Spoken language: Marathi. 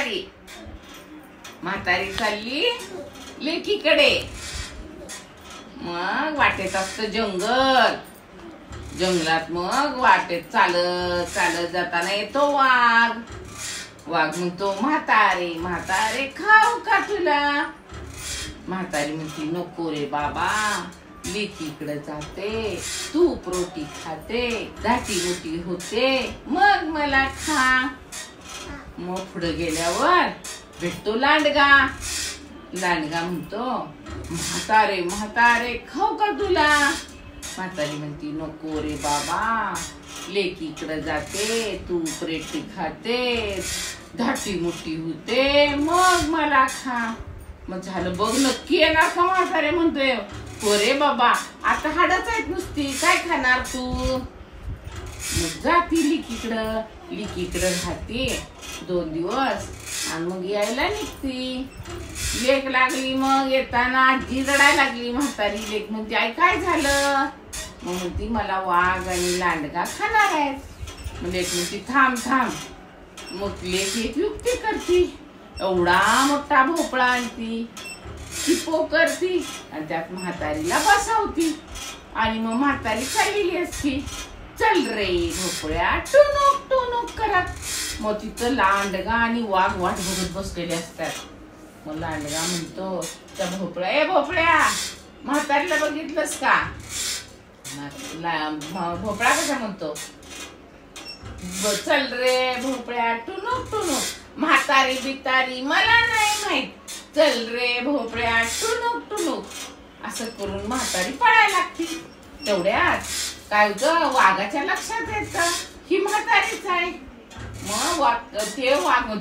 म्हातारी म्हातारी चालली लेकीकडे। मग वाटेत असतं जंगल, जंगलात मग वाटेत चालत चालत जाताना येतो वाघ। वाघ म्हणतो म्हातारे म्हातारे खाऊ का तुला? म्हातारी म्हणती नको रे बाबा, लेकीकडे जाते, तूप रोटी खाते, दाटी मोठी होते, मग मला खा। मग पुढे गेल्यावर भेटतो लांडगा। लांडगा म्हणतो म्हातारे म्हातारे खाऊ का तुला? म्हातारी म्हणती नको रे बाबा, लेकीकडे जाते, तूप रोटी खाते, धाटी मोठी होते, मग मला खा। मग झालं बघ नक्की येणार का? म्हातारे म्हणतोय हो रे बाबा, आता हाडच आहेत नुसती, काय खाणार तू? मग जाती लिकीकडं राहते 2 दिवस आणि मग यायला निघती। लेक लागली, मग येताना आजी रडायला लागली। म्हातारी लेक म्हणते आई काय झालं? मग म्हणती मला वाघ आणि लांडगा खाणार आहेत। मग लेक म्हणती थांब थांब। मग लेक एक युक्ती करती, एवढा मोठा भोपळा आणती, चिपो करती आणि त्यात म्हातारीला बसवती आणि मग म्हातारी चाललेली असती। चल रे भोपळ्या टुनुक टुनुक करत। मग तिथं लांडगा आणि वाघ वाट बघत बसलेले असतात। मग लांडगा म्हणतो त्या भोपळ्या, ए भोपळ्या म्हातारीला बघितलंस का? भोपळा कसा म्हणतो चल रे भोपळ्या टुनुक टुनुक, म्हातारी बितारी मला नाही माहित, चल रे भोपळ्या टुनुक टुनुक। असं करून म्हातारी पळायला लागती। तेवढ्यात काय होतं, वाघाच्या लक्षात येतं ही म्हातारीच आहे। मग ते वाघ